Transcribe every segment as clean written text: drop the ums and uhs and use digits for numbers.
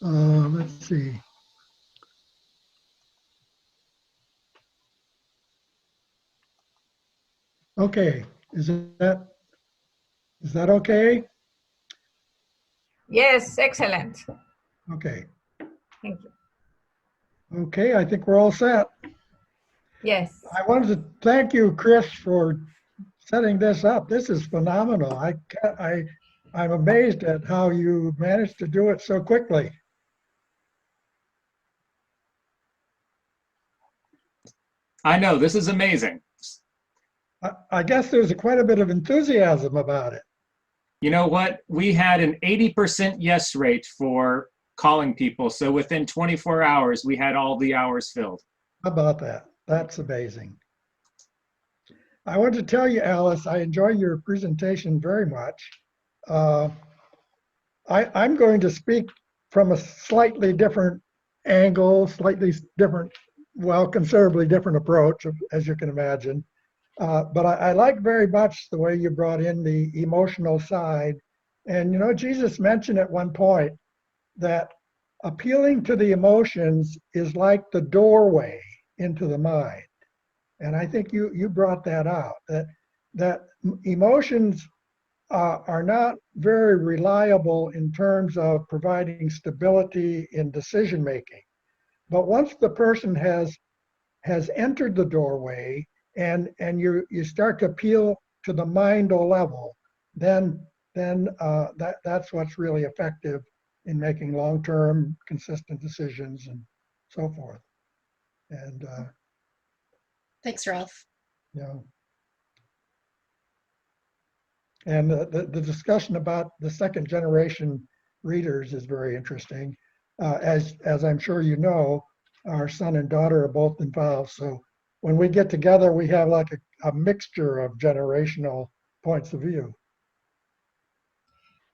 Let's see. Okay, is that okay? Yes, excellent. Okay. Thank you. Okay, I think we're all set. Yes. I wanted to thank you, Chris, for setting this up. This is phenomenal. I'm amazed at how you managed to do it so quickly. I know, this is amazing. I guess there's quite a bit of enthusiasm about it. You know what? We had an 80% yes rate for calling people. So within 24 hours, we had all the hours filled. How about that? That's amazing. I want to tell you, Alice, I enjoy your presentation very much. Uh, I'm going to speak from a slightly different angle, slightly different, well, considerably different approach, as you can imagine. But I like very much the way you brought in the emotional side. And, you know, Jesus mentioned at one point that appealing to the emotions is like the doorway into the mind. And I think you brought that out, that emotions are not very reliable in terms of providing stability in decision making. But once the person has entered the doorway and you start to appeal to the mind level, then that's what's really effective in making long-term consistent decisions and so forth. And Thanks, Ralph. you know, and the discussion about the second generation readers is very interesting. As I'm sure you know, our son and daughter are both involved. So when we get together, we have like a mixture of generational points of view.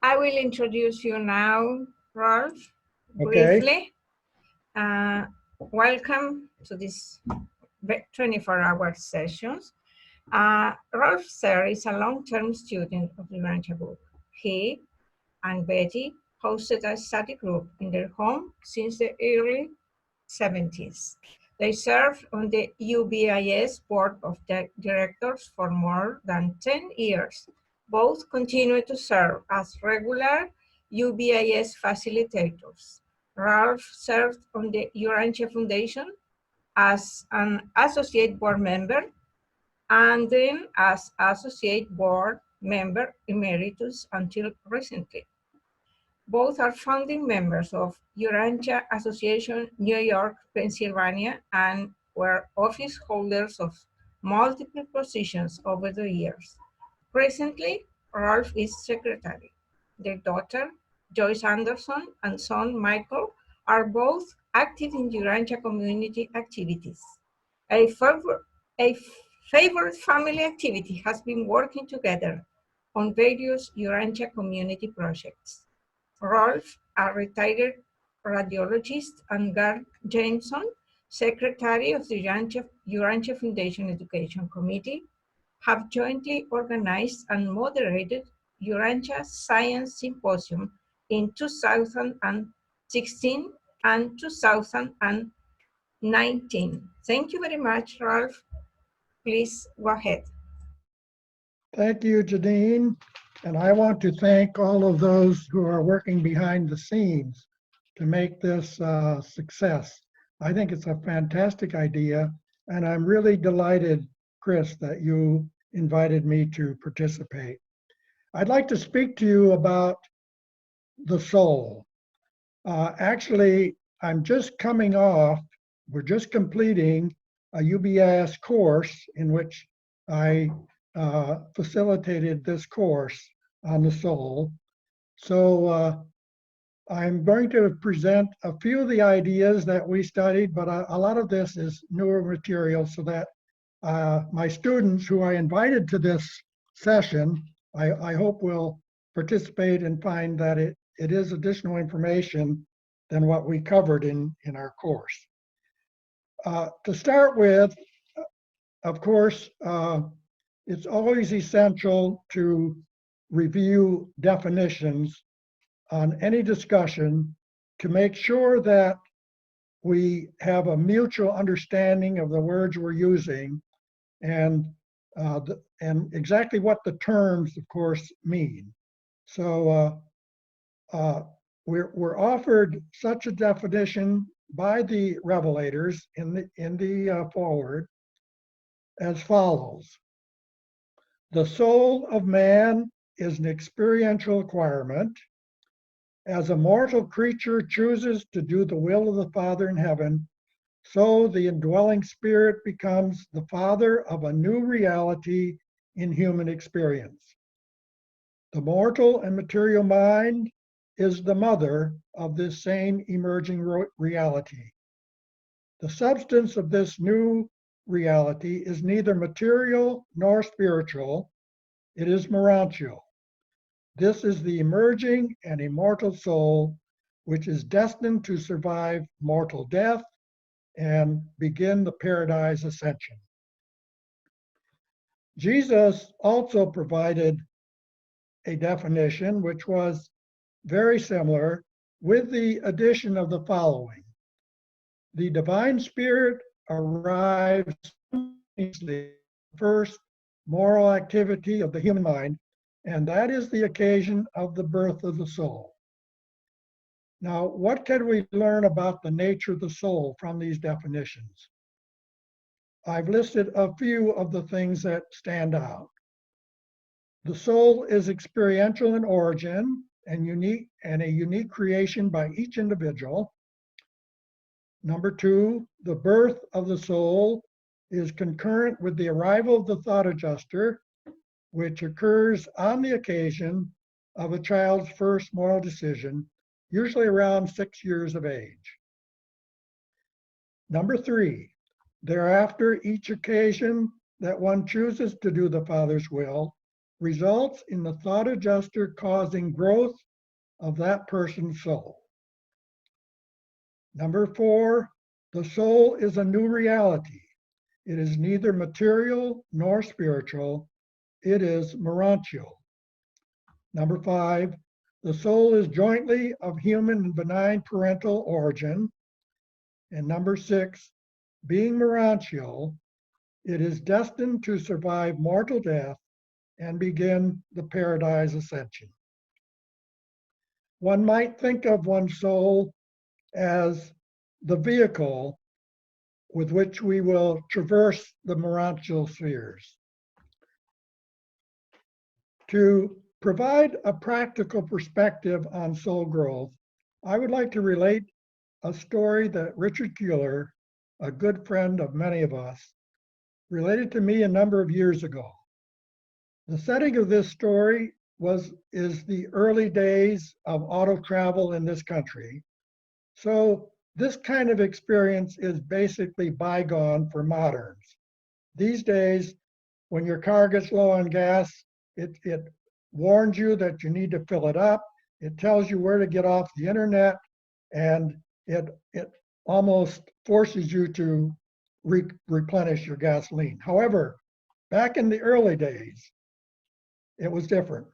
I will introduce you now, Ralph, Okay. briefly. Welcome to this 24-hour sessions. Ralph Zehr is a long-term student of the Urantia book. He and Betty hosted a study group in their home since the early 70s. They served on the UBIS board of directors for more than 10 years. Both continue to serve as regular UBIS facilitators. Ralph served on the Urantia Foundation as an associate board member and then as associate board member emeritus until recently. Both are founding members of Urantia Association New York, Pennsylvania, and were office holders of multiple positions over the years. Presently, Ralph is secretary. Their daughter, Joyce Anderson, and son, Michael, are both active in Urantia community activities. A favorite family activity has been working together on various Urantia community projects. Rolf, a retired radiologist, and Garth Jameson, secretary of the Urantia Foundation Education Committee, have jointly organized and moderated Urantia Science Symposium in 2016 and 2019. Thank you very much, Ralph. Please go ahead. Thank you, Janine. And I want to thank all of those who are working behind the scenes to make this a success. I think it's a fantastic idea, and I'm really delighted, Chris, that you invited me to participate. I'd like to speak to you about the soul. Actually, we're just completing a UBIS course in which I facilitated this course on the soul. So I'm going to present a few of the ideas that we studied, but a lot of this is newer material so that my students who I invited to this session, I hope will participate and find that it is additional information than what we covered in our course. To start with, of course, it's always essential to review definitions on any discussion to make sure that we have a mutual understanding of the words we're using and exactly what the terms, of course, mean. So we're offered such a definition by the revelators in the foreword as follows. The soul of man is an experiential acquirement. As a mortal creature chooses to do the will of the Father in heaven, so the indwelling spirit becomes the father of a new reality in human experience. The mortal and material mind is the mother of this same emerging reality. The substance of this new reality is neither material nor spiritual, it is Urantia. This is the emerging and immortal soul, which is destined to survive mortal death and begin the paradise ascension. Jesus also provided a definition which was very similar, with the addition of the following. The divine spirit arrives the first moral activity of the human mind, and that is the occasion of the birth of the soul. Now, what can we learn about the nature of the soul from these definitions? I've listed a few of the things that stand out. The soul is experiential in origin and unique, and a unique creation by each individual. Number two, the birth of the soul is concurrent with the arrival of the thought adjuster, which occurs on the occasion of a child's first moral decision, usually around 6 years of age. Number three, thereafter, each occasion that one chooses to do the Father's will results in the thought adjuster causing growth of that person's soul. Number four, the soul is a new reality. It is neither material nor spiritual. It is Urantia. Number five, the soul is jointly of human and benign parental origin. And number six, being Urantia, it is destined to survive mortal death and begin the paradise ascension. One might think of one's soul as the vehicle with which we will traverse the Urantia spheres. To provide a practical perspective on soul growth, I would like to relate a story that Richard Keeler, a good friend of many of us, related to me a number of years ago. The setting of this story is the early days of auto travel in this country. So this kind of experience is basically bygone for moderns. These days, when your car gets low on gas, it warns you that you need to fill it up. It tells you where to get off the internet, and it almost forces you to replenish your gasoline. However, back in the early days, it was different.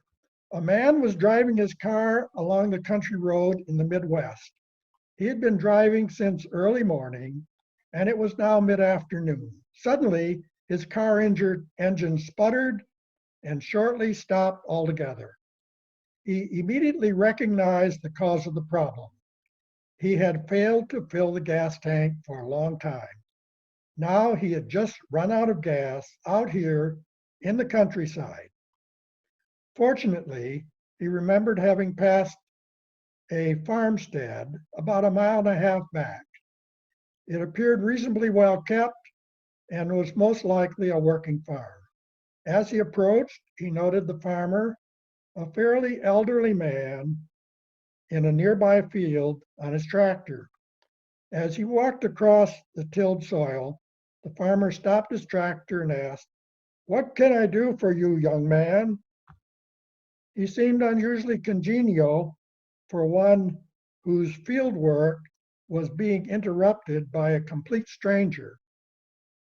A man was driving his car along the country road in the Midwest. He had been driving since early morning, and it was now mid-afternoon. Suddenly, his car engine sputtered and shortly stopped altogether. He immediately recognized the cause of the problem. He had failed to fill the gas tank for a long time. Now he had just run out of gas out here in the countryside. Fortunately, he remembered having passed a farmstead about 1.5 miles back. It appeared reasonably well kept and was most likely a working farm. As he approached, he noted the farmer, a fairly elderly man, in a nearby field on his tractor. As he walked across the tilled soil, the farmer stopped his tractor and asked, "What can I do for you, young man?" He seemed unusually congenial for one whose field work was being interrupted by a complete stranger.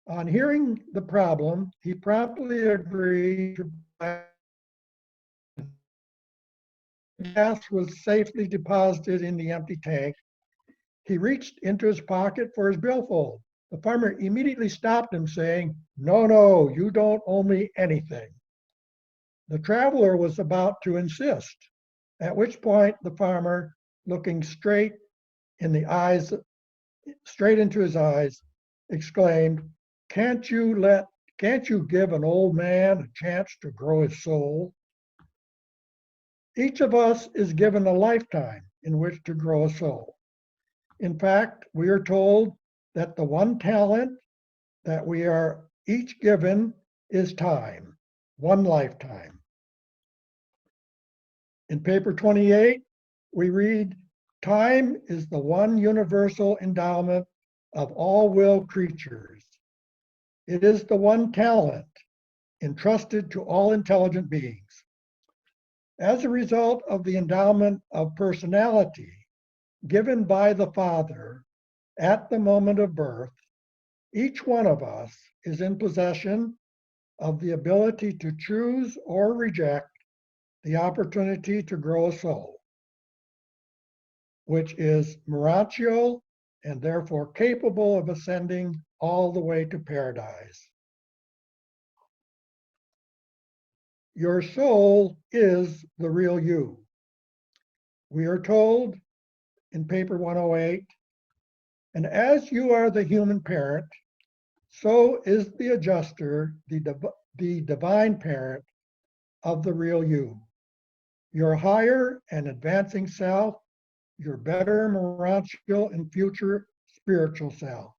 On hearing the problem, he promptly agreed to gas was safely deposited in the empty tank, he reached into his pocket for his billfold. The farmer immediately stopped him, saying, "No, no, you don't owe me anything." The traveler was about to insist, at which point the farmer, looking straight into his eyes, exclaimed, can't you give an old man a chance to grow his soul?" Each of us is given a lifetime in which to grow a soul. In fact, we are told that the one talent that we are each given is time, one lifetime. In paper 28, we read, "Time is the one universal endowment of all will creatures. It is the one talent entrusted to all intelligent beings. As a result of the endowment of personality given by the Father at the moment of birth, each one of us is in possession of the ability to choose or reject the opportunity to grow a soul, which is Urantia and therefore capable of ascending all the way to paradise. Your soul is the real you. We are told in paper 108, and as you are the human parent, so is the adjuster, the divine parent of the real you. Your higher and advancing self, your better Urantia and future spiritual self.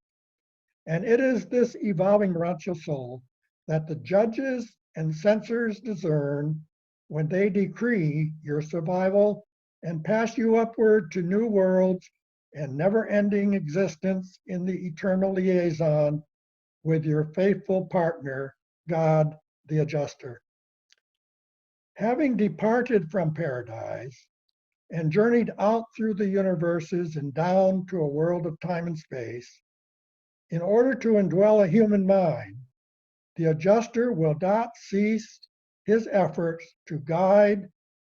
And it is this evolving Urantia soul that the judges and censors discern when they decree your survival and pass you upward to new worlds and never-ending existence in the eternal liaison with your faithful partner, God, the adjuster. Having departed from paradise and journeyed out through the universes and down to a world of time and space, in order to indwell a human mind, the adjuster will not cease his efforts to guide,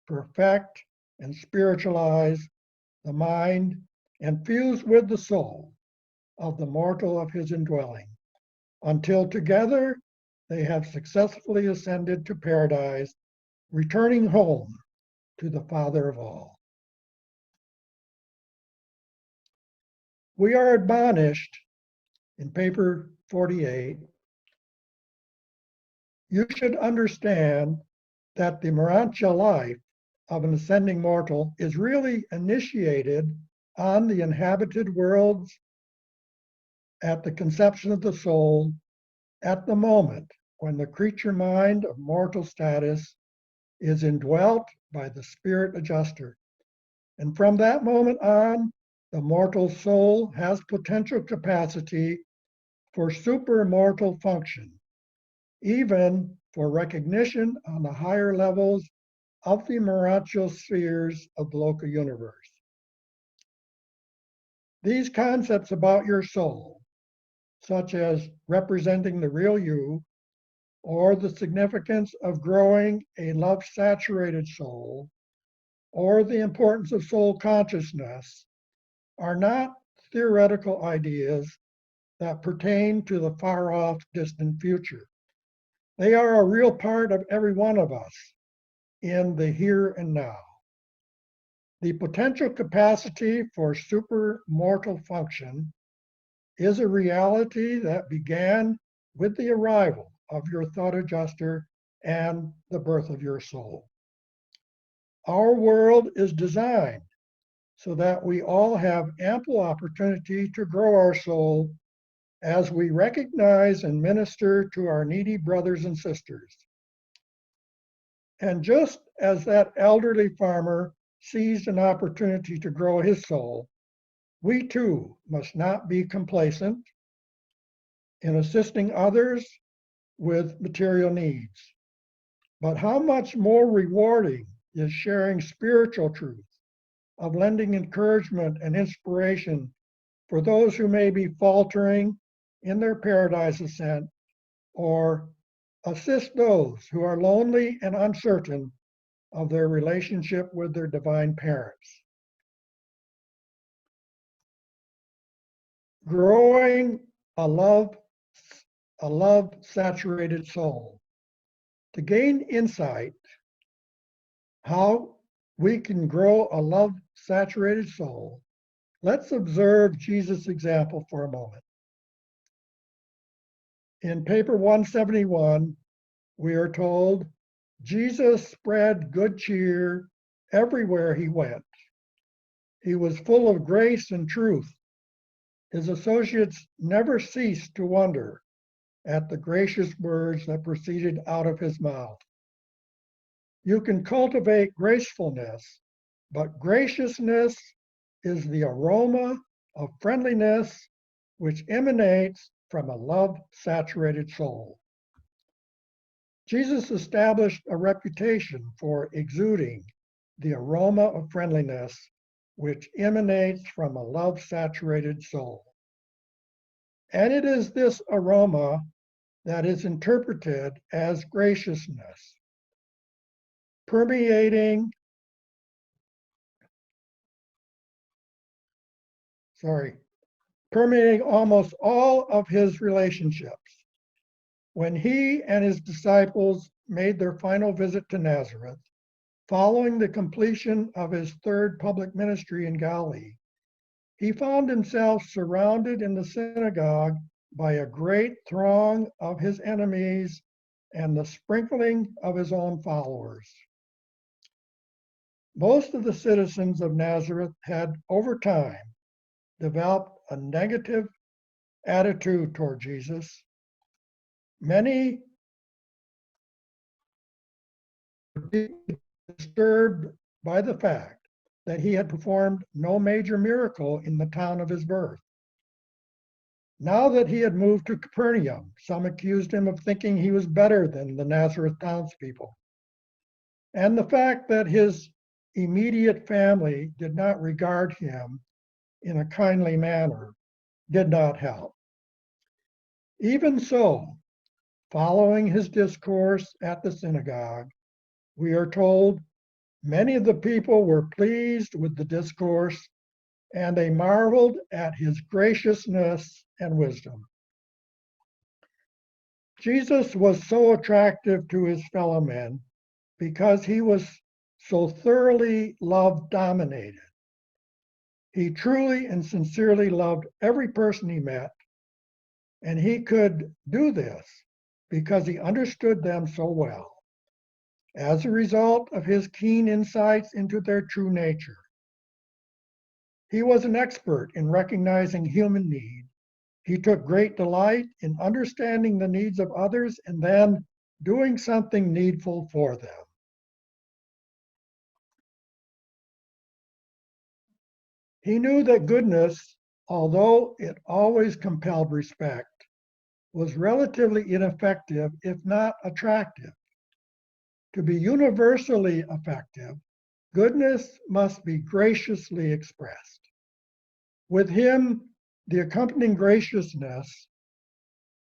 perfect, and spiritualize the mind and fuse with the soul of the mortal of his indwelling, until together they have successfully ascended to paradise, returning home to the Father of all. We are admonished in paper 48, you should understand that the Urantia life of an ascending mortal is really initiated on the inhabited worlds at the conception of the soul, at the moment when the creature mind of mortal status is indwelt by the spirit adjuster. And from that moment on, the mortal soul has potential capacity for supermortal function, even for recognition on the higher levels of the Urantia spheres of the local universe. These concepts about your soul, such as representing the real you, or the significance of growing a love-saturated soul, or the importance of soul consciousness, are not theoretical ideas that pertain to the far-off, distant future. They are a real part of every one of us in the here and now. The potential capacity for supermortal function is a reality that began with the arrival of your thought adjuster and the birth of your soul. Our world is designed so that we all have ample opportunity to grow our soul as we recognize and minister to our needy brothers and sisters. And just as that elderly farmer seized an opportunity to grow his soul, we too must not be complacent in assisting others with material needs. But how much more rewarding is sharing spiritual truth, of lending encouragement and inspiration for those who may be faltering in their paradise ascent, or assist those who are lonely and uncertain of their relationship with their divine parents. Growing a love-saturated soul. To gain insight how we can grow a love-saturated soul, let's observe Jesus' example for a moment. In paper 171, we are told, Jesus spread good cheer everywhere he went. He was full of grace and truth. His associates never ceased to wonder at the gracious words that proceeded out of his mouth. You can cultivate gracefulness, but graciousness is the aroma of friendliness which emanates from a love-saturated soul. Jesus established a reputation for exuding the aroma of friendliness which emanates from a love-saturated soul. And it is this aroma that is interpreted as graciousness, permeating almost all of his relationships. When he and his disciples made their final visit to Nazareth, following the completion of his third public ministry in Galilee, he found himself surrounded in the synagogue by a great throng of his enemies and the sprinkling of his own followers. Most of the citizens of Nazareth had, over time, developed a negative attitude toward Jesus. Many were disturbed by the fact that he had performed no major miracle in the town of his birth. Now that he had moved to Capernaum, some accused him of thinking he was better than the Nazareth townspeople. And the fact that his immediate family did not regard him in a kindly manner did not help. Even so, following his discourse at the synagogue, we are told many of the people were pleased with the discourse and they marveled at his graciousness and wisdom. Jesus was so attractive to his fellow men because he was so thoroughly love-dominated. He truly and sincerely loved every person he met, and he could do this because he understood them so well. As a result of his keen insights into their true nature, he was an expert in recognizing human need. He took great delight in understanding the needs of others and then doing something needful for them. He knew that goodness, although it always compelled respect, was relatively ineffective, if not attractive. To be universally effective, goodness must be graciously expressed. With him, the accompanying graciousness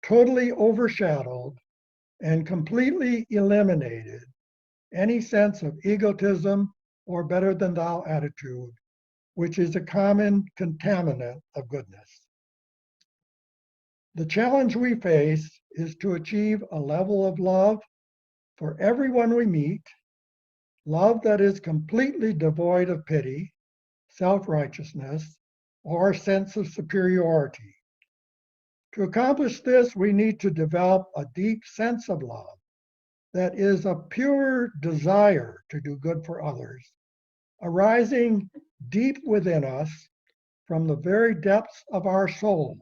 totally overshadowed and completely eliminated any sense of egotism or better than thou attitude, which is a common contaminant of goodness. The challenge we face is to achieve a level of love for everyone we meet, love that is completely devoid of pity, self-righteousness, or sense of superiority. To accomplish this, we need to develop a deep sense of love that is a pure desire to do good for others, arising deep within us from the very depths of our soul.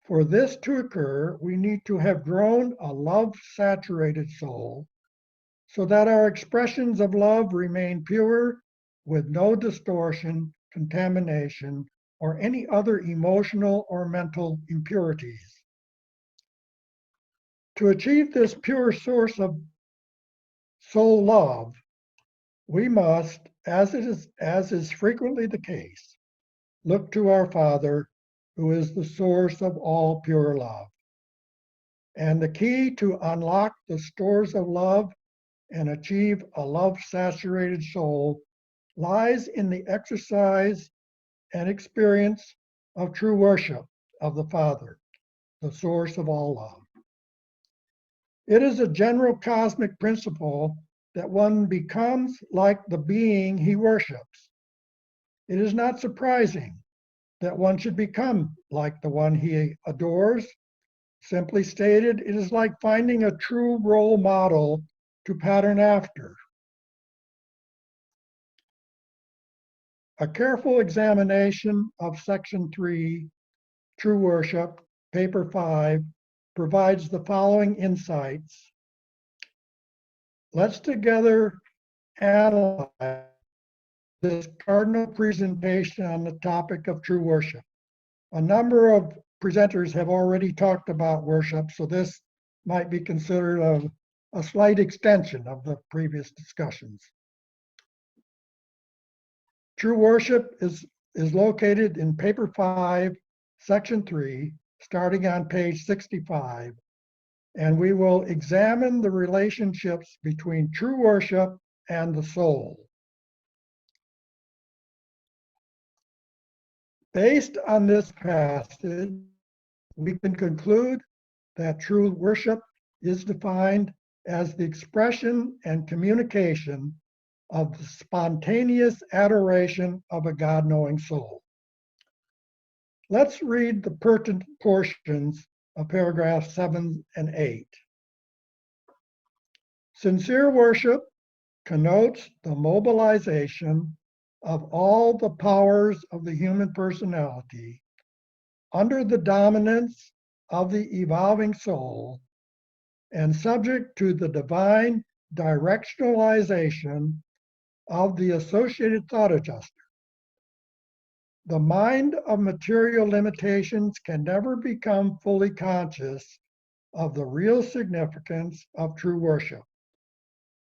For this to occur, we need to have grown a love-saturated soul so that our expressions of love remain pure with no distortion, contamination, or any other emotional or mental impurities. To achieve this pure source of soul love, we must, as is frequently the case, look to our Father, who is the source of all pure love. And the key to unlock the stores of love and achieve a love-saturated soul lies in the exercise and experience of true worship of the Father, the source of all love. It is a general cosmic principle that one becomes like the being he worships. It is not surprising that one should become like the one he adores. Simply stated, it is like finding a true role model to pattern after. A careful examination of Section 3, True Worship, Paper 5, provides the following insights. Let's together analyze this cardinal presentation on the topic of true worship. A number of presenters have already talked about worship, so this might be considered a slight extension of the previous discussions. True worship is located in paper 5, section 3, starting on page 65, and we will examine the relationships between true worship and the soul. Based on this passage, we can conclude that true worship is defined as the expression and communication of the spontaneous adoration of a God-knowing soul. Let's read the pertinent portions of paragraphs 7 and 8. Sincere worship connotes the mobilization of all the powers of the human personality under the dominance of the evolving soul and subject to the divine directionalization of the associated thought adjuster. The mind of material limitations can never become fully conscious of the real significance of true worship.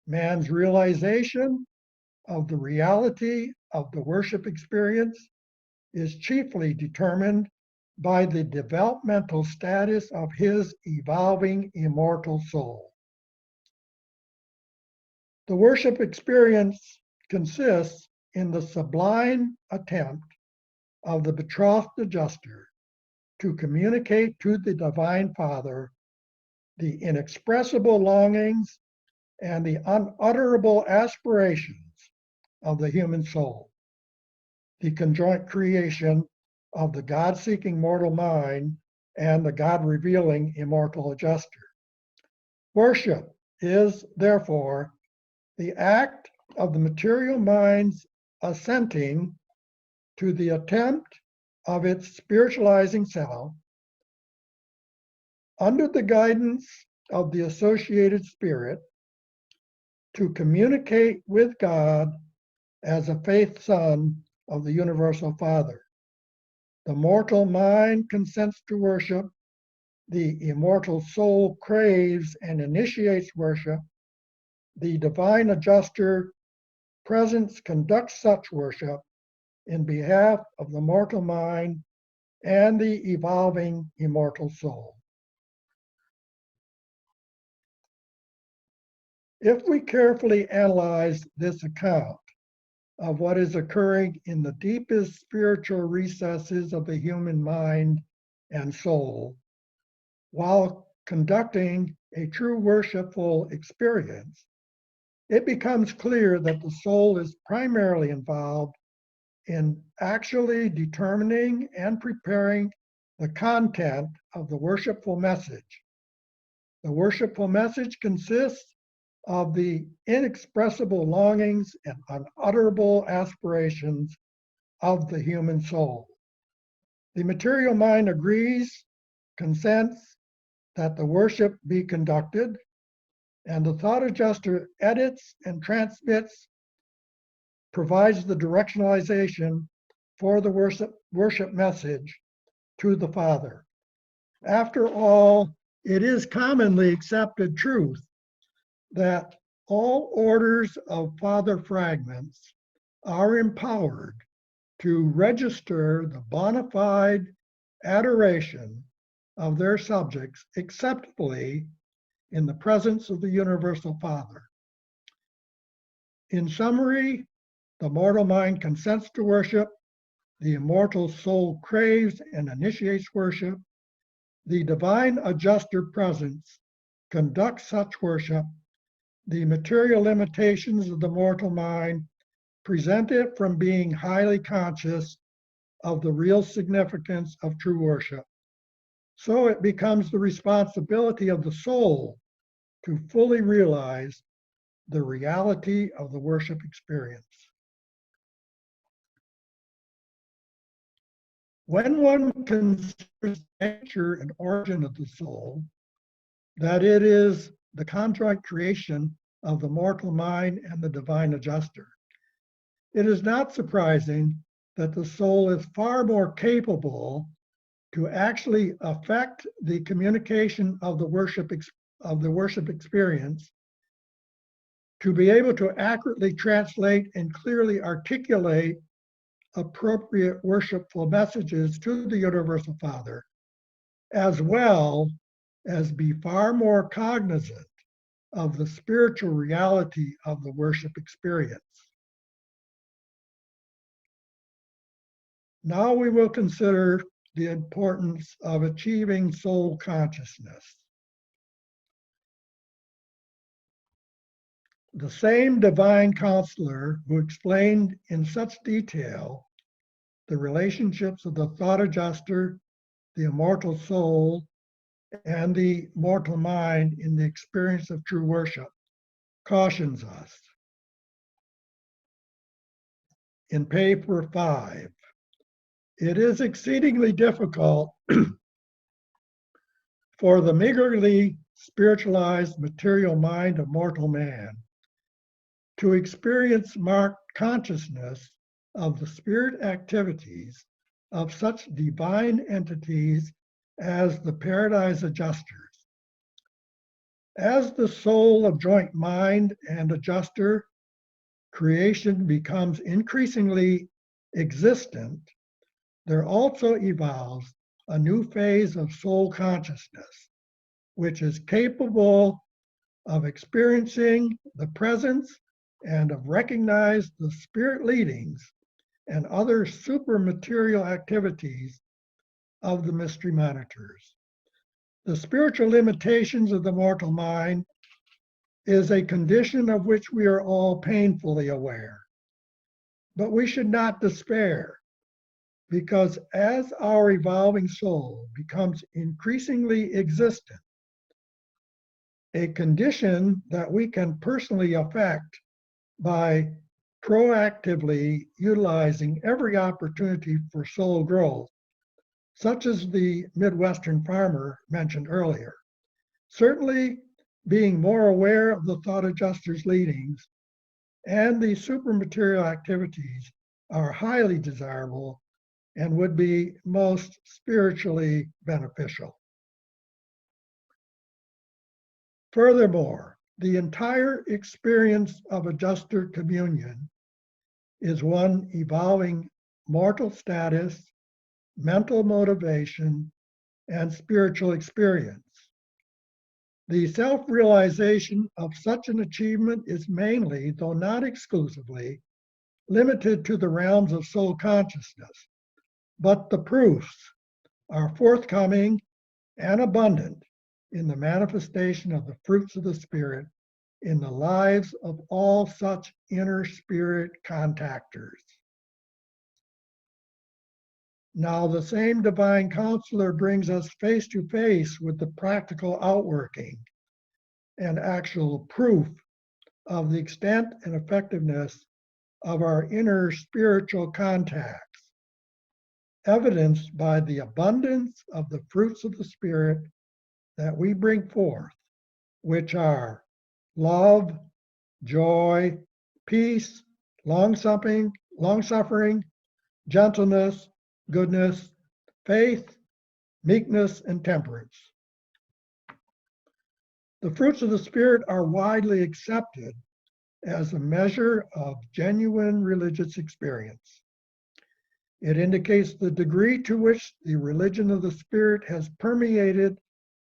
Man's realization of the reality of the worship experience is chiefly determined by the developmental status of his evolving immortal soul. The worship experience consists in the sublime attempt of the betrothed adjuster to communicate to the Divine Father the inexpressible longings and the unutterable aspirations of the human soul, the conjoint creation of the God-seeking mortal mind and the God-revealing immortal adjuster. Worship is, therefore, the act of the material mind's assenting to the attempt of its spiritualizing self under the guidance of the associated spirit to communicate with God as a faith son of the universal Father. The mortal mind consents to worship, the immortal soul craves and initiates worship, the divine adjuster presence conducts such worship in behalf of the mortal mind and the evolving immortal soul. If we carefully analyze this account of what is occurring in the deepest spiritual recesses of the human mind and soul, while conducting a true worshipful experience, it becomes clear that the soul is primarily involved in actually determining and preparing the content of the worshipful message. The worshipful message consists of the inexpressible longings and unutterable aspirations of the human soul. The material mind agrees, consents that the worship be conducted, and the thought adjuster edits and transmits, provides the directionalization for the worship message to the Father. After all, it is commonly accepted truth that all orders of Father fragments are empowered to register the bona fide adoration of their subjects acceptably in the presence of the Universal Father. In summary, the mortal mind consents to worship, the immortal soul craves and initiates worship, the divine adjuster presence conducts such worship, the material limitations of the mortal mind prevent it from being highly conscious of the real significance of true worship. So it becomes the responsibility of the soul to fully realize the reality of the worship experience. When one considers the nature and origin of the soul, that it is the conjoint creation of the mortal mind and the divine adjuster, it is not surprising that the soul is far more capable to actually affect the communication of the worship experience, to be able to accurately translate and clearly articulate appropriate worshipful messages to the Universal Father, as well as be far more cognizant of the spiritual reality of the worship experience. Now we will consider the importance of achieving soul consciousness. The same divine counselor who explained in such detail the relationships of the thought adjuster, the immortal soul, and the mortal mind in the experience of true worship cautions us. In paper 5, it is exceedingly difficult for the meagerly spiritualized material mind of mortal man to experience marked consciousness of the spirit activities of such divine entities as the Paradise Adjusters. As the soul of joint mind and adjuster, creation becomes increasingly existent, there also evolves a new phase of soul consciousness, which is capable of experiencing the presence and of recognize the spirit leadings and other supermaterial activities of the mystery monitors. The spiritual limitations of the mortal mind is a condition of which we are all painfully aware. But we should not despair, because as our evolving soul becomes increasingly existent, a condition that we can personally affect by proactively utilizing every opportunity for soul growth, such as the Midwestern farmer mentioned earlier. Certainly, being more aware of the thought adjuster's leadings and the supermaterial activities are highly desirable and would be most spiritually beneficial. Furthermore, the entire experience of adjuster communion is one evolving mortal status, mental motivation, and spiritual experience. The self-realization of such an achievement is mainly, though not exclusively, limited to the realms of soul consciousness, but the proofs are forthcoming and abundant in the manifestation of the fruits of the Spirit in the lives of all such inner spirit contactors. Now, the same divine counselor brings us face to face with the practical outworking and actual proof of the extent and effectiveness of our inner spiritual contacts, evidenced by the abundance of the fruits of the Spirit that we bring forth, which are love, joy, peace, long-suffering, gentleness, goodness, faith, meekness, and temperance. The fruits of the Spirit are widely accepted as a measure of genuine religious experience. It indicates the degree to which the religion of the Spirit has permeated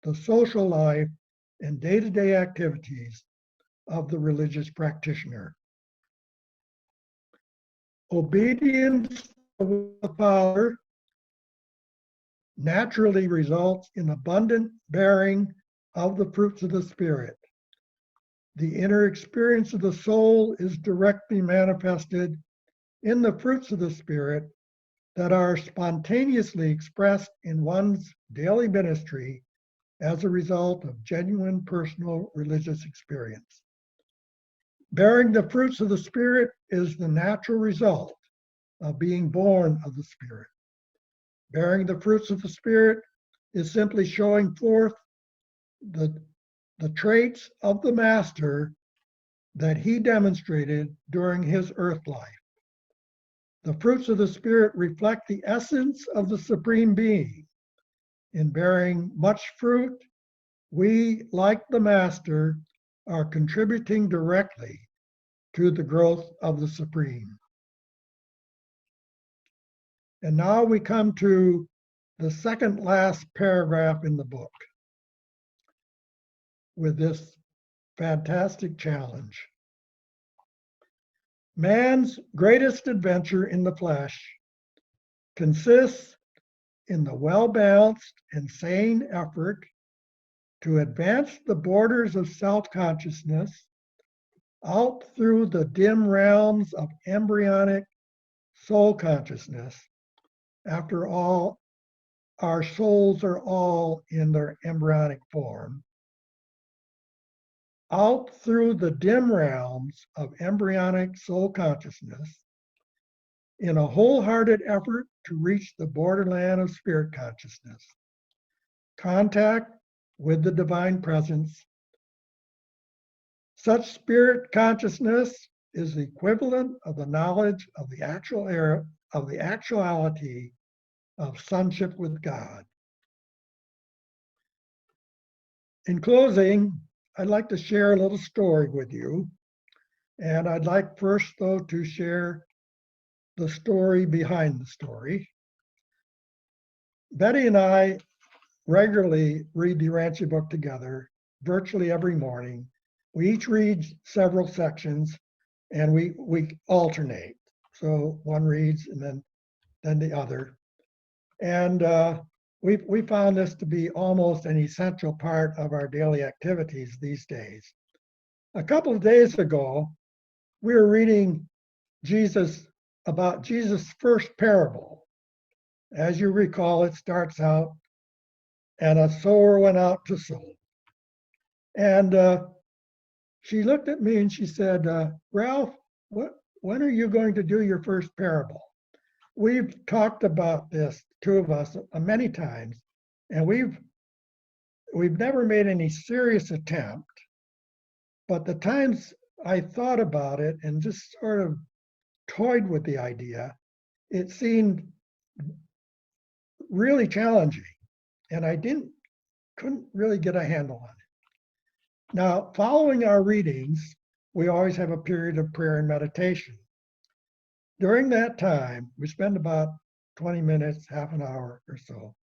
the social life and day-to-day activities of the religious practitioner. Obedience to the Father naturally results in abundant bearing of the fruits of the Spirit. The inner experience of the soul is directly manifested in the fruits of the Spirit that are spontaneously expressed in one's daily ministry as a result of genuine personal religious experience. Bearing the fruits of the Spirit is the natural result of being born of the Spirit. Bearing the fruits of the Spirit is simply showing forth the traits of the Master that he demonstrated during his earth life. The fruits of the Spirit reflect the essence of the Supreme Being. In bearing much fruit, we, like the Master, are contributing directly to the growth of the Supreme. And now we come to the second last paragraph in the book with this fantastic challenge. Man's greatest adventure in the flesh consists in the well-balanced and sane effort to advance the borders of self-consciousness out through the dim realms of embryonic soul consciousness. After all, our souls are all in their embryonic form. Out through the dim realms of embryonic soul consciousness in a wholehearted effort to reach the borderland of spirit consciousness. Contact with the divine presence. Such spirit consciousness is the equivalent of the knowledge of the actuality of sonship with God. In closing, I'd like to share a little story with you. And I'd like first, though, to share the story behind the story. Betty and I regularly read the Urantia book together, virtually every morning. We each read several sections, and we alternate. So one reads and then the other. And we found this to be almost an essential part of our daily activities these days. A couple of days ago, we were reading about Jesus' first parable. As you recall, it starts out, and a sower went out to sow. And she looked at me and she said, Ralph, when are you going to do your first parable? We've talked about this, two of us, many times, and we've never made any serious attempt. But the times I thought about it and just sort of toyed with the idea, it seemed really challenging, and I couldn't really get a handle on it. Now, following our readings, we always have a period of prayer and meditation. During that time, we spend about 20 minutes, half an hour or so.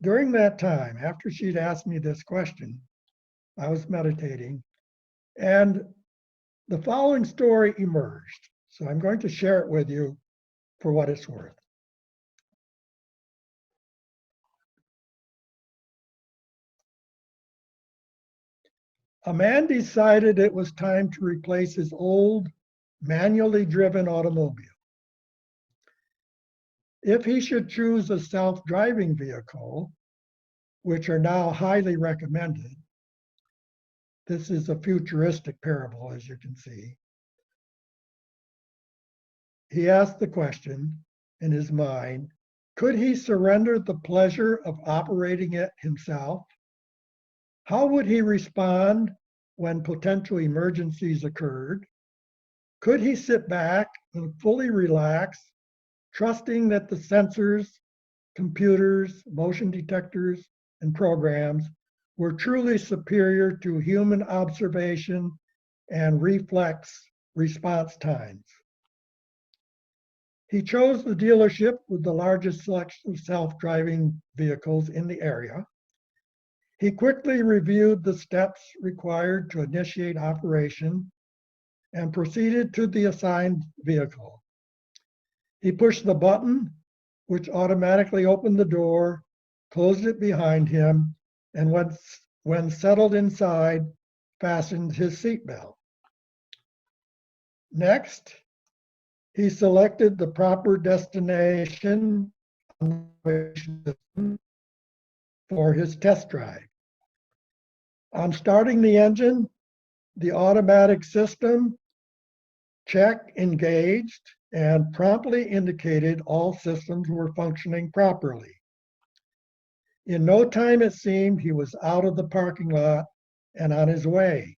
During that time, after she'd asked me this question, I was meditating, and the following story emerged. So I'm going to share it with you for what it's worth. A man decided it was time to replace his old manually driven automobile. If he should choose a self-driving vehicle, which are now highly recommended, this is a futuristic parable, as you can see. He asked the question in his mind, could he surrender the pleasure of operating it himself? How would he respond when potential emergencies occurred? Could he sit back and fully relax, trusting that the sensors, computers, motion detectors, and programs were truly superior to human observation and reflex response times? He chose the dealership with the largest selection of self-driving vehicles in the area. He quickly reviewed the steps required to initiate operation and proceeded to the assigned vehicle. He pushed the button, which automatically opened the door, closed it behind him, and when settled inside, fastened his seatbelt. Next, he selected the proper destination for his test drive. On starting the engine, the automatic system check engaged and promptly indicated all systems were functioning properly. In no time, it seemed, he was out of the parking lot and on his way.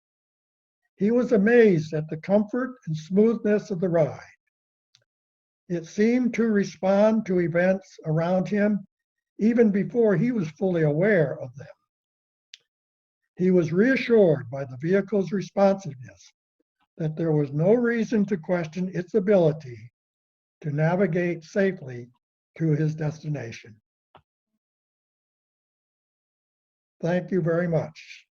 He was amazed at the comfort and smoothness of the ride. It seemed to respond to events around him even before he was fully aware of them. He was reassured by the vehicle's responsiveness that there was no reason to question its ability to navigate safely to his destination. Thank you very much.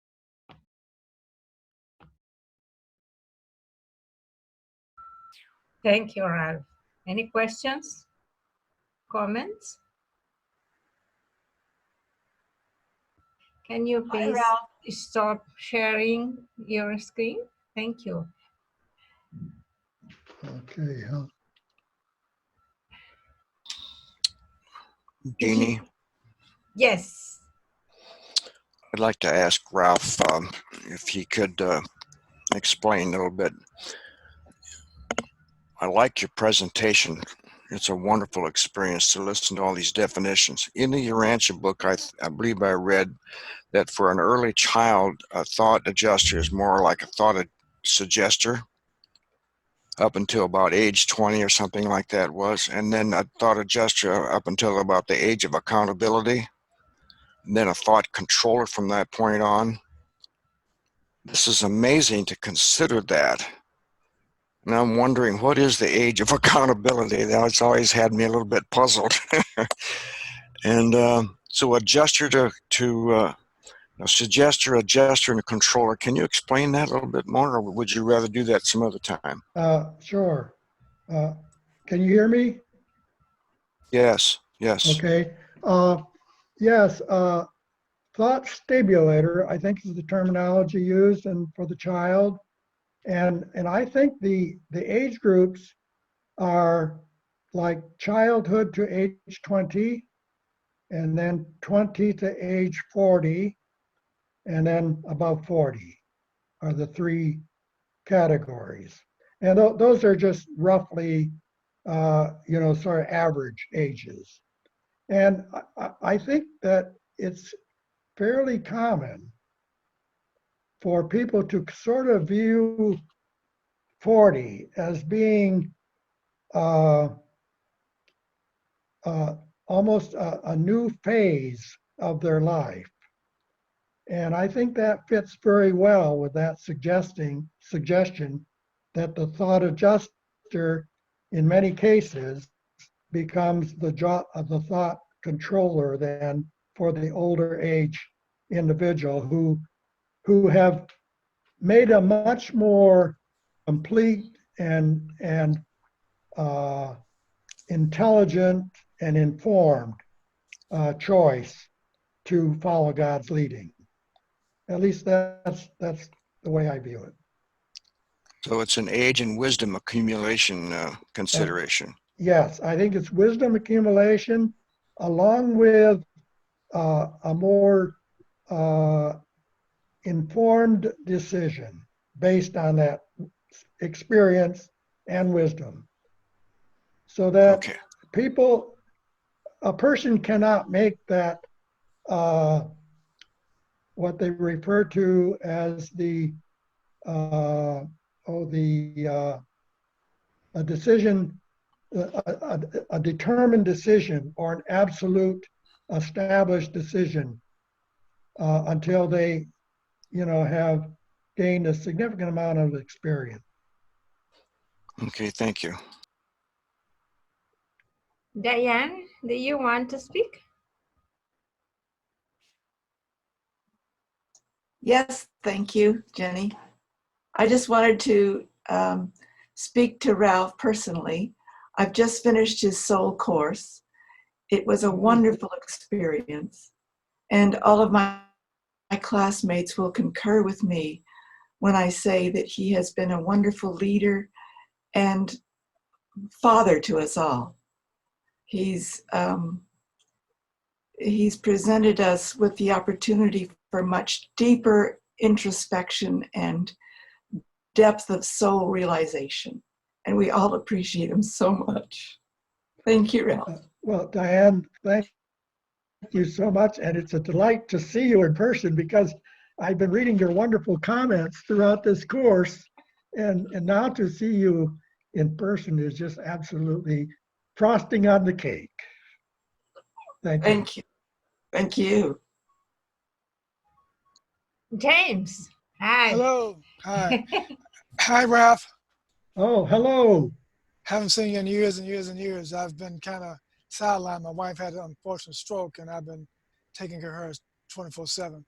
Thank you, Ralph. Any questions? Comments? Can you please stop sharing your screen? Thank you. Okay. Jeannie, Yes. I'd like to ask Ralph if he could explain a little bit. I like your presentation. It's a wonderful experience to listen to all these definitions. In the Urantia book, I believe I read that for an early child, a thought adjuster is more like a thought suggester up until about age 20 or something like that was. And then a thought adjuster up until about the age of accountability. And then a thought controller from that point on. This is amazing to consider that. And I'm wondering, what is the age of accountability? That's always had me a little bit puzzled. And so adjuster to a suggester, adjuster, and a controller. Can you explain that a little bit more, or would you rather do that some other time? Sure. Can you hear me? Yes, yes. Okay. Yes, thought stimulator, I think, is the terminology used and for the child. And I think the age groups are like childhood to age 20, and then 20 to age 40, and then above 40 are the three categories. And those are just roughly, sort of average ages. And I think that it's fairly common for people to sort of view 40 as being almost a new phase of their life. And I think that fits very well with that suggestion that the thought adjuster, in many cases, becomes the job of the thought controller then for the older age individual who have made a much more complete and intelligent and informed choice to follow God's leading. At least that's the way I view it. So it's an age and wisdom accumulation consideration. Yes, I think it's wisdom accumulation along with a more informed decision based on that experience and wisdom. So that Okay. a person cannot make that what they refer to as a decision, a determined decision or an absolute established decision until they, have gained a significant amount of experience. Okay, thank you. Diane, do you want to speak? Yes, thank you, Jenny. I just wanted to speak to Ralph personally. I've just finished his soul course. It was a wonderful experience. And all of my classmates will concur with me when I say that he has been a wonderful leader and father to us all. He's presented us with the opportunity for much deeper introspection and depth of soul realization. And we all appreciate him so much. Thank you, Ralph. Well, Diane, thank you so much. And it's a delight to see you in person because I've been reading your wonderful comments throughout this course. And now to see you in person is just absolutely frosting on the cake. Thank you. Thank you. Thank you. James, hi. Hello. Hi. Hi, Ralph. Oh, hello. Haven't seen you in years and years and years. I've been kind of sidelined. My wife had an unfortunate stroke, and I've been taking care of her 24/7.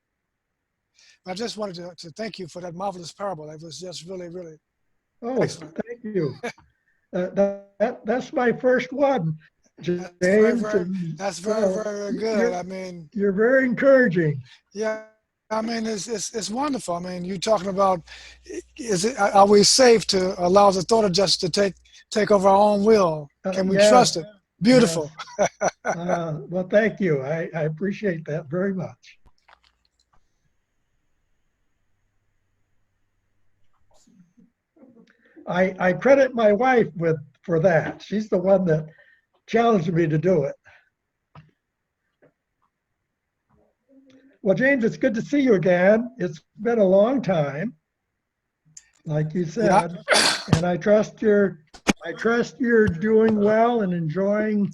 I just wanted to thank you for that marvelous parable. It was just really, really Oh, excellent. thank you. That's my first one, James. That's very good. I mean, you're very encouraging. yeah. I mean, it's wonderful. I mean, you're talking about, are we safe to allow the thought adjuster to take over our own will? Can we Yeah. trust it? Beautiful. Yes. Well, thank you. I appreciate that very much. I credit my wife for that. She's the one that challenged me to do it. Well, James, it's good to see you again. It's been a long time, like you said, and I trust you're doing well and enjoying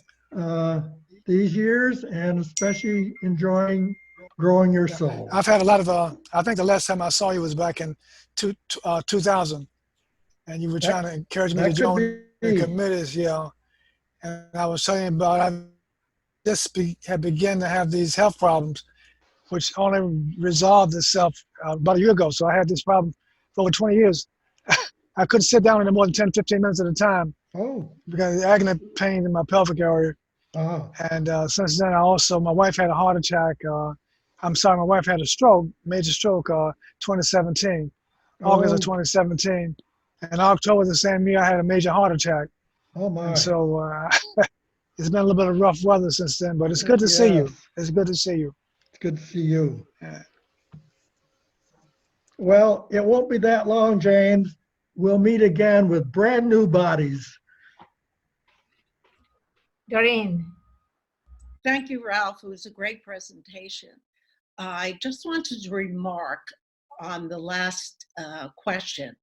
these years, and especially enjoying growing your soul. I've had a lot of, I think the last time I saw you was back in 2000, and you were trying to encourage me to join the committees, and I was telling you about I just had begun to have these health problems, which only resolved itself about a year ago. So I had this problem for over 20 years. I couldn't sit down any more than 10, 15 minutes at a time because of the agony pain in my pelvic area. And since then, my wife had a heart attack. My wife had a stroke, major stroke, 2017, August of 2017. And October the same year, I had a major heart attack. Oh my! And so it's been a little bit of rough weather since then, but it's good to see you. It's good to see you. It's good to see you. Yeah. Well, it won't be that long, James. We'll meet again with brand new bodies. Doreen. Thank you, Ralph. It was a great presentation. I just wanted to remark on the last question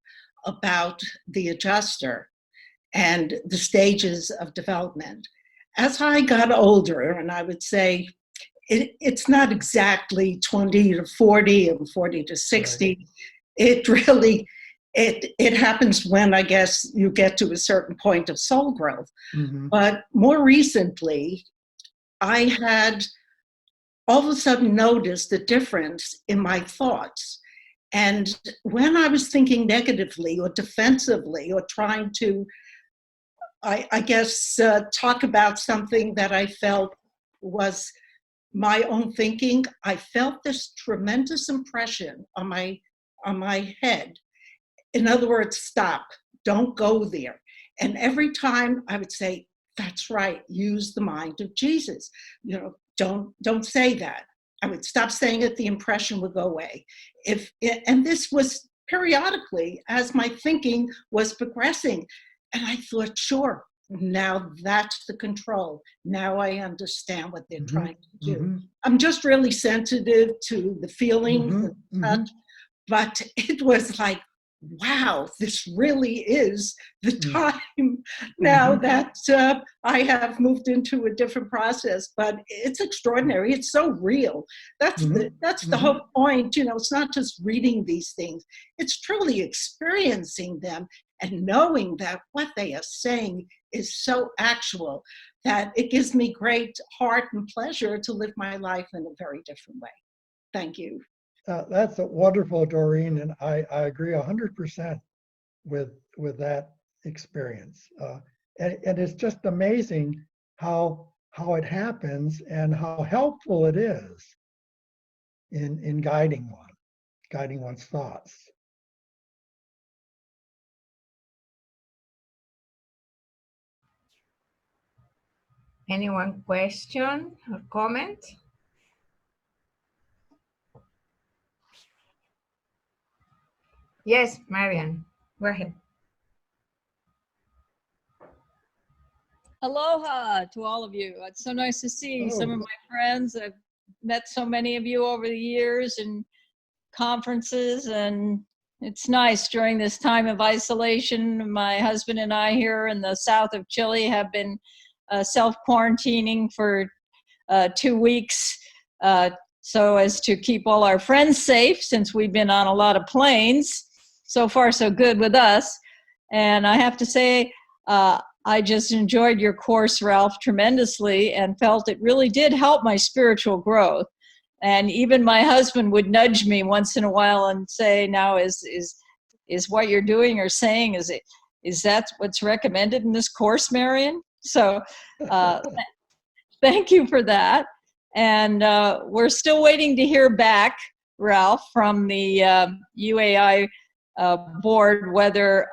about the adjuster and the stages of development. As I got older, and I would say it's not exactly 20 to 40 and 40 to 60, right. It really, it happens when I guess you get to a certain point of soul growth. Mm-hmm. But more recently, I had all of a sudden noticed a difference in my thoughts. And when I was thinking negatively or defensively or trying to, I guess, talk about something that I felt was my own thinking, I felt this tremendous impression on my head. In other words, stop, don't go there. And every time I would say, that's right, use the mind of Jesus. Don't say that. I would stop saying it, the impression would go away. And this was periodically as my thinking was progressing. And I thought, sure, now that's the control. Now I understand what they're trying to do. Mm-hmm. I'm just really sensitive to the feeling, the touch, but it was like, wow, this really is the time now that I have moved into a different process, but it's extraordinary. It's so real. That's the whole point. It's not just reading these things. It's truly experiencing them and knowing that what they are saying is so actual that it gives me great heart and pleasure to live my life in a very different way. Thank you. That's wonderful, Doreen, and I agree 100% with that experience. And it's just amazing how it happens and how helpful it is in guiding one's thoughts. Anyone question or comment? Yes, Marian, go ahead. Aloha to all of you. It's so nice to see some of my friends. I've met so many of you over the years in conferences, and it's nice during this time of isolation. My husband and I here in the south of Chile have been self-quarantining for 2 weeks so as to keep all our friends safe, since we've been on a lot of planes. So far, so good with us. And I have to say, I just enjoyed your course, Ralph, tremendously, and felt it really did help my spiritual growth. And even my husband would nudge me once in a while and say, now is what you're doing or saying, is that what's recommended in this course, Marian? So thank you for that. And we're still waiting to hear back, Ralph, from the UAI board, whether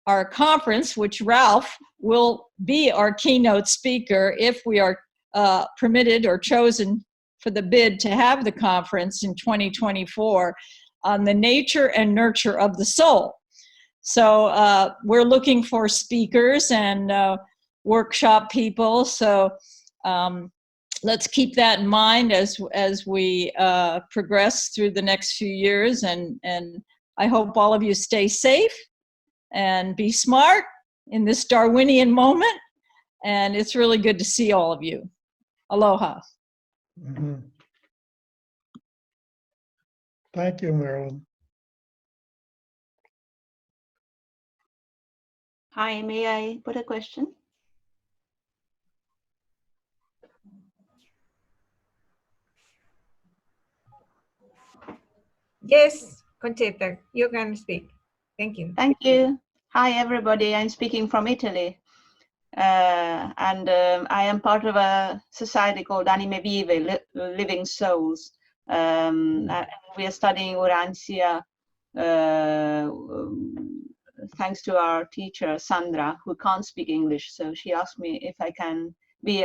our conference, which Ralph will be our keynote speaker if we are permitted or chosen for the bid to have the conference in 2024, on the nature and nurture of the soul. So we're looking for speakers and workshop people. So let's keep that in mind as we progress through the next few years. And I hope all of you stay safe and be smart in this Darwinian moment. And it's really good to see all of you. Aloha. Mm-hmm. Thank you, Marilyn. Hi, may I put a question? Yes, Conchita, you can speak. Thank you. Thank you. Hi, everybody. I'm speaking from Italy. And I am part of a society called Anime Vive, Living Souls. We are studying Urantia thanks to our teacher, Sandra, who can't speak English. So she asked me if I can be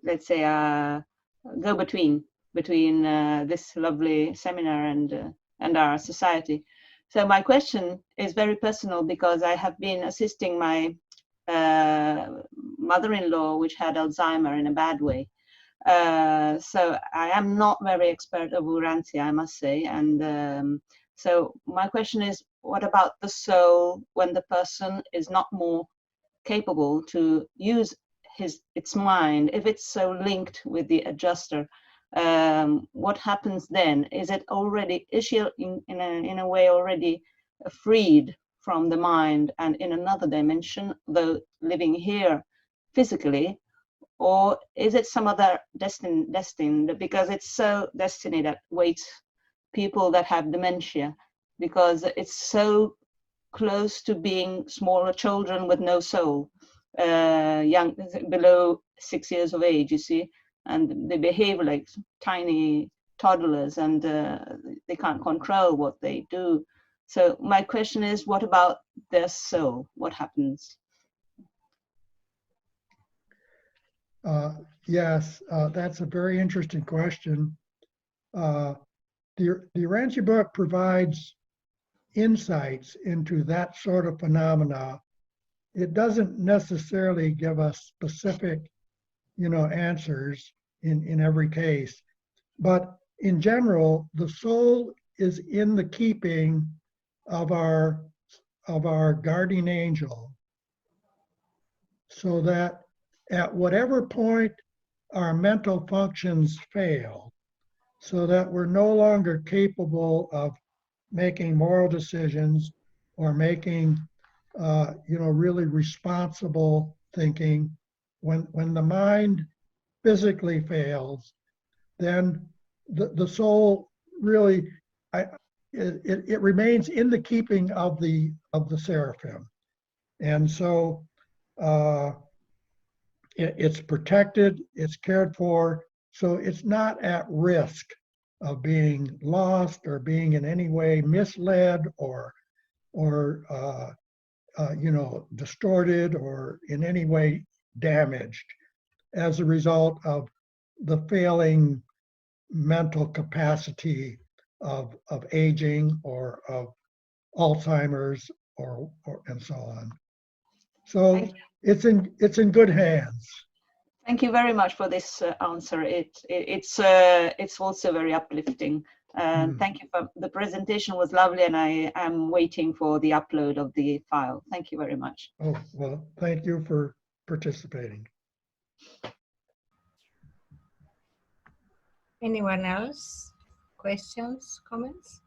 let's say, a go-between between this lovely seminar and our society. So my question is very personal, because I have been assisting my mother-in-law, which had Alzheimer in a bad way. So I am not very expert of Urantia, I must say. And so my question is, what about the soul when the person is not more capable to use its mind, if it's so linked with the adjuster? What happens then? Is she in a way already freed from the mind and in another dimension, though living here physically? Or is it some other destined, because it's so destiny that waits people that have dementia, because it's so close to being smaller children with no soul, young, below 6 years of age, you see, and they behave like tiny toddlers, and they can't control what they do. So my question is, what about their soul? What happens? Yes, that's a very interesting question. The Urantia book provides insights into that sort of phenomena. It doesn't necessarily give us specific, answers in every case, but in general, the soul is in the keeping of our guardian angel, so that at whatever point our mental functions fail, so that we're no longer capable of making moral decisions or making, really responsible thinking, when the mind physically fails, then the soul really, it remains in the keeping of the seraphim. And so it's protected, it's cared for, so it's not at risk of being lost or being in any way misled or distorted or in any way damaged as a result of the failing mental capacity of aging or of Alzheimer's or and so on. So it's in good hands. Thank you very much for this answer. It's also very uplifting. Thank you for the presentation was lovely, and I am waiting for the upload of the file. Thank you very much. Oh, well, thank you for participating. Anyone else? Questions, comments?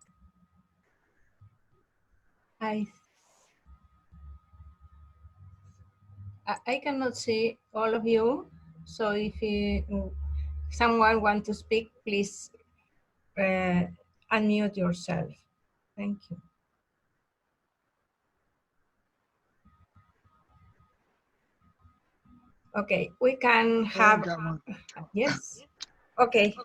I cannot see all of you. So if someone wants to speak, please unmute yourself. Thank you. Okay, we can have, yes. Okay,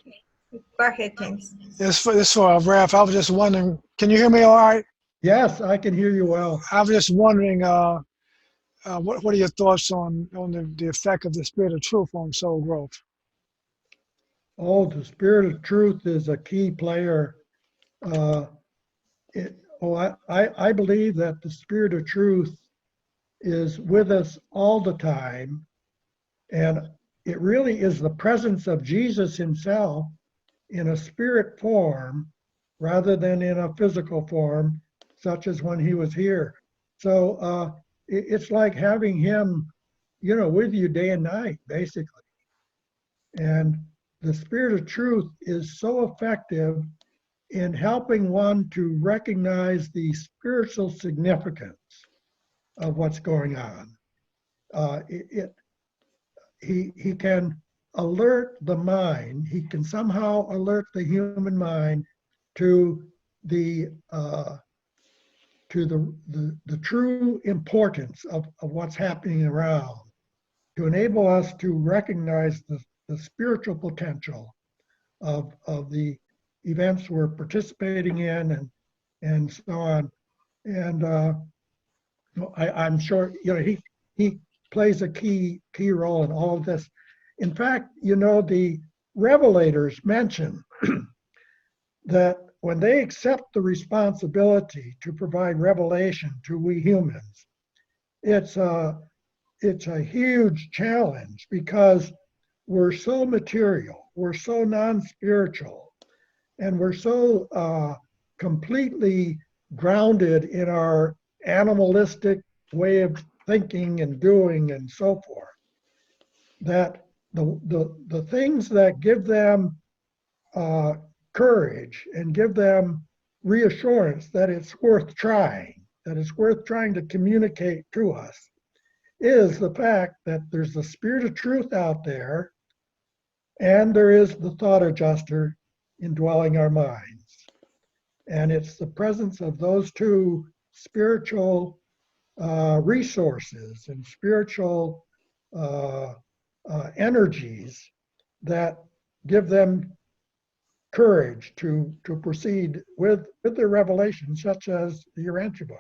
go ahead, James. This for Ralph. I was just wondering, can you hear me all right? Yes, I can hear you well. I was just wondering, what are your thoughts on the effect of the spirit of truth on soul growth? Oh, the spirit of truth is a key player. I believe that the spirit of truth is with us all the time. And it really is the presence of Jesus himself in a spirit form rather than in a physical form, such as when he was here. So it's like having him, with you day and night, basically. And the spirit of truth is so effective in helping one to recognize the spiritual significance of what's going on. He can alert the mind. He can somehow alert the human mind to the true importance of what's happening around, to enable us to recognize the spiritual potential of the events we're participating in and so on. And I'm sure he plays a key role in all of this. In fact, the revelators mention that when they accept the responsibility to provide revelation to we humans, it's a huge challenge because we're so material, we're so non-spiritual, and we're so completely grounded in our animalistic way of thinking and doing and so forth, that the things that give them courage and give them reassurance that it's worth trying, to communicate to us, is the fact that there's the spirit of truth out there and there is the thought adjuster indwelling our minds. And it's the presence of those two spiritual resources and spiritual energies that give them courage to proceed with their revelations, such as the Urantia book.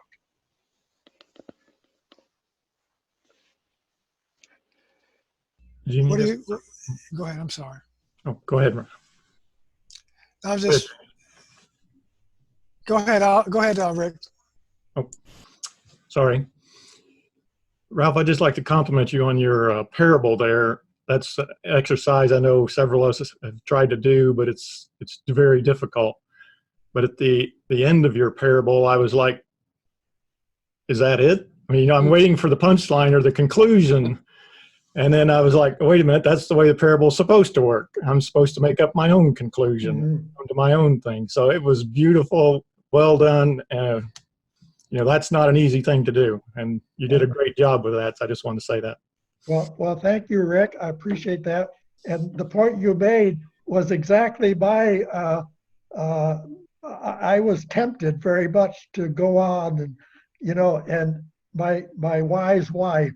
What do you, go ahead, I'm sorry. Oh, go ahead. I was just, go ahead, Rick. Oh, sorry. Ralph, I'd just like to compliment you on your parable there. That's an exercise I know several of us have tried to do, but it's very difficult. But at the end of your parable, I was like, is that it? I mean, I'm waiting for the punchline or the conclusion. And then I was like, wait a minute, that's the way the parable's supposed to work. I'm supposed to make up my own conclusion, come to my own thing. So it was beautiful, well done. That's not an easy thing to do. And you did a great job with that. So I just wanted to say that. Well, thank you, Rick. I appreciate that. And the point you made was exactly I was tempted very much to go on and my wise wife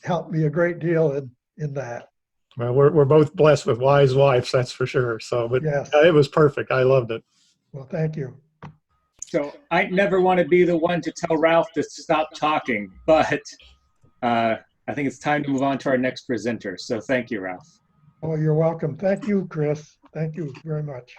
helped me a great deal in that. Well, we're both blessed with wise wives, that's for sure. So, but Yes. it was perfect. I loved it. Well, thank you. So I never want to be the one to tell Ralph to stop talking, but I think it's time to move on to our next presenter. So thank you, Ralph. Oh, you're welcome. Thank you, Chris. Thank you very much.